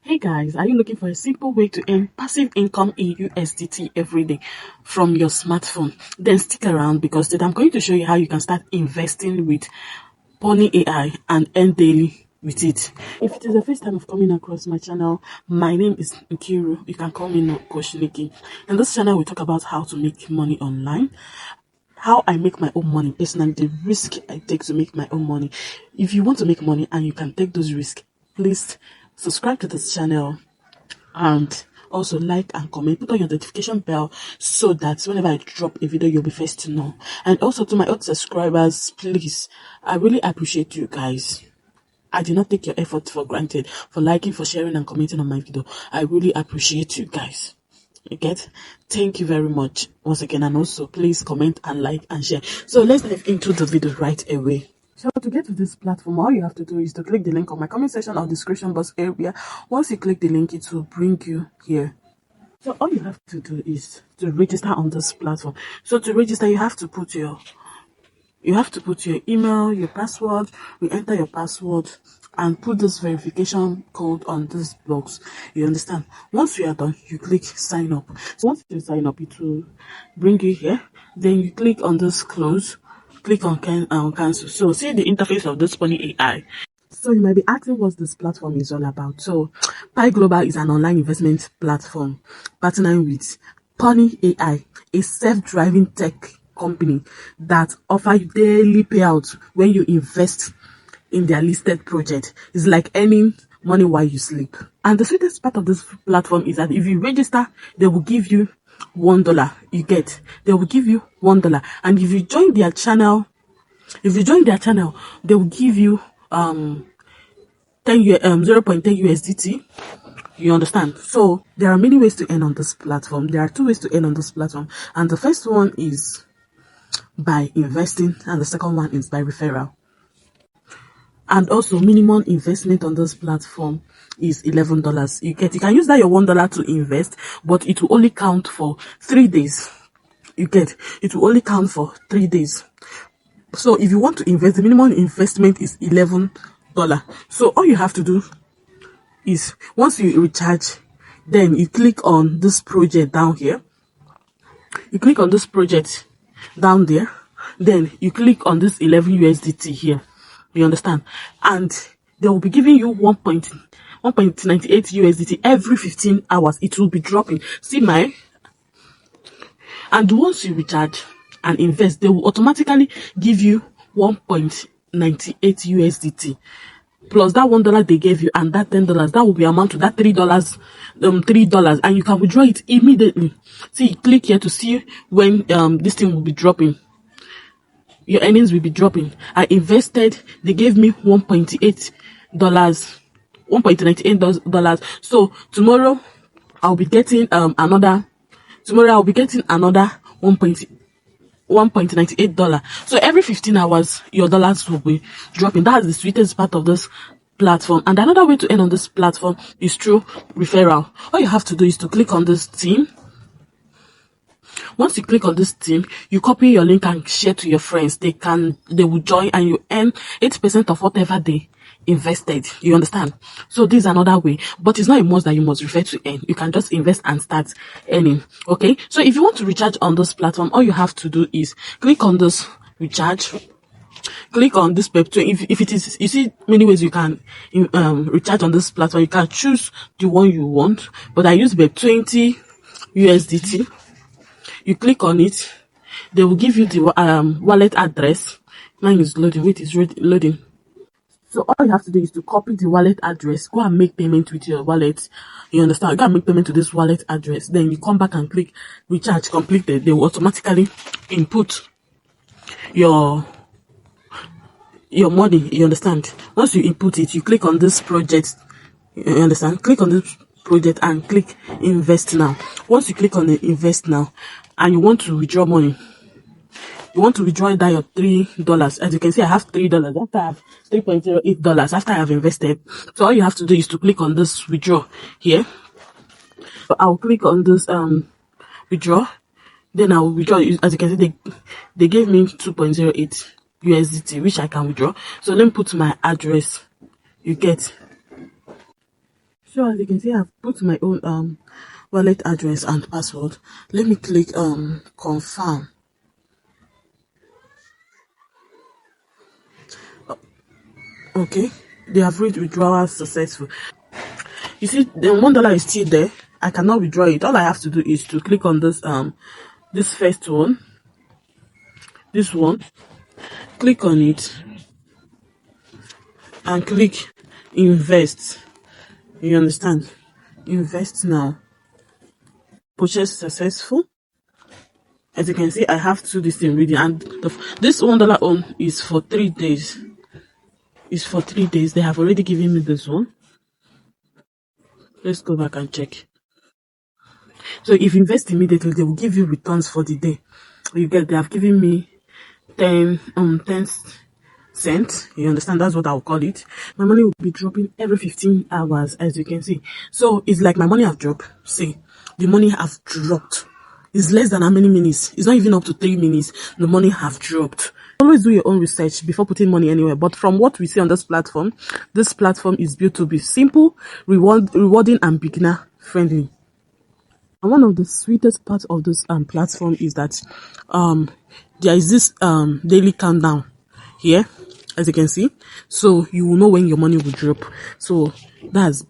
Hey guys, are you looking for a simple way to earn passive income in USDT every day from your smartphone? Then stick around because today I'm going to show you how you can start investing with Pony AI and earn daily with it. If it is the first time of coming across my channel, my name is Nkiru. You can call me Coach Nikki. In this channel, we talk about how to make money online, how I make my own money personally, the risk I take to make my own money. If you want to make money and you can take those risks, please subscribe to this channel and also like and comment, put on your notification bell so that whenever I drop a video, you'll be first to know. And also to my old subscribers, please, I really appreciate you guys. I do not take your effort for granted, for liking, for sharing and commenting on my video. I really appreciate you guys. You get? Thank you very much once again, and also please comment and like and share. So let's dive into the video right away. So to get to this platform, all you have to do is to click the link on my comment section or description box area. Once you click the link, it will bring you here. So all you have to do is to register on this platform. So to register, you have to put your email, your password. You enter your password and put this verification code on this box. You understand? Once you are done, you click sign up. So once you sign up, it will bring you here. Then you click on this close. Click on cancel. So see the interface of this Pony AI. So you might be asking what this platform is all about. So Pygobal is an online investment platform partnering with Pony AI, a self-driving tech company that offers daily payouts when you invest in their listed project. It's like earning money while you sleep. And the sweetest part of this platform is that if you register, they will give you $1. They will give you $1. And if you join their channel, they will give you 0.10 USDT. You understand? So there are many ways to earn on this platform. There are two ways to earn on this platform, and the first one is by investing, and the second one is by referral. And also minimum investment on this platform is $11. You can use that your $1 to invest, but it will only count for 3 days. It will only count for 3 days. So if you want to invest, the minimum investment is $11. So all you have to do is once you recharge, then you click on this project down here. You click on this project down there. Then you click on this 11 USDT here. You understand? And they will be giving you 1.98 USDT every 15 hours. It will be dropping. See my. And once you recharge and invest, they will automatically give you 1.98 USDT. Plus that $1 they gave you and that $10, that will be amount to that $3, and you can withdraw it immediately. See, click here to see when this thing will be dropping. Your earnings will be dropping. I invested, they gave me $1.98. So tomorrow I'll be getting another $1.98. So every 15 hours your dollars will be dropping. That's the sweetest part of this platform. And another way to earn on this platform is through referral. All you have to do is to click on this team. Once you click on this team, you copy your link and share to your friends. They will join and you earn 8% of whatever they invested. You understand? So this is another way, but it's not a must that you must refer to earn. You can just invest and start earning. Okay, so if you want to recharge on this platform, all you have to do is click on this recharge. Click on this BEP20. If it is, you see many ways you can recharge on this platform. You can choose the one you want, but I use BEP20 USDT. You click on it, they will give you the wallet address. Mine is loading. Wait, it's loading. So all you have to do is to copy the wallet address. Go and make payment with your wallet. You understand? Go and make payment to this wallet address. Then you come back and click recharge completed. They will automatically input your money. You understand? Once you input it, you click on this project. You understand? Click on this project and click invest now. Once you click on the invest now and you want to withdraw money, you want to withdraw that your $3. As you can see, I have $3 after I have $3.08 after I have invested. So all you have to do is to click on this withdraw here. So I'll click on this withdraw. Then I will withdraw. As you can see, they gave me 2.08 USDT, which I can withdraw. So let me put my address. So as you can see, I've put my own wallet address and password. Let me click confirm. Okay, they have reached withdrawal successful. You see, the $1 is still there. I cannot withdraw it. All I have to do is to click on this first one, this one, click on it, and click invest. You understand? Invest now. Purchase successful. As you can see, I have two this thing reading, and this $1 on is for 3 days. It's for 3 days. They have already given me this one. Let's go back and check. So if you invest immediately, they will give you returns for the day. You get, they have given me 10 cents. You understand? That's what I'll call it. My money will be dropping every 15 hours, as you can see. So it's like my money have dropped. See, the money have dropped. It's less than how many minutes? It's not even up to 3 minutes. The money have dropped. Always do your own research before putting money anywhere. But from what we see on this platform is built to be simple, rewarding, and beginner friendly. And one of the sweetest parts of this platform is that there is this daily countdown here, as you can see. So you will know when your money will drop. So that's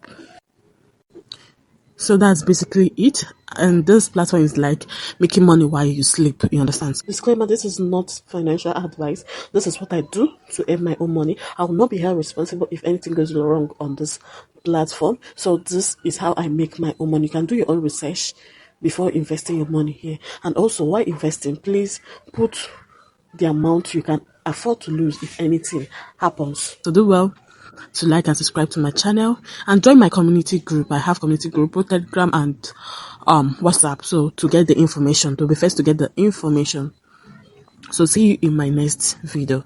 basically it. And this platform is like making money while you sleep. You understand? Disclaimer: this is not financial advice. This is what I do to earn my own money. I will not be held responsible if anything goes wrong on this platform. So this is how I make my own money. You can do your own research before investing your money here. And also, while investing, please put the amount you can afford to lose if anything happens. So do well to like and subscribe to my channel and join my community group. I have community group, both Telegram and WhatsApp. So to get the information, to be first to get the information. So see you in my next video.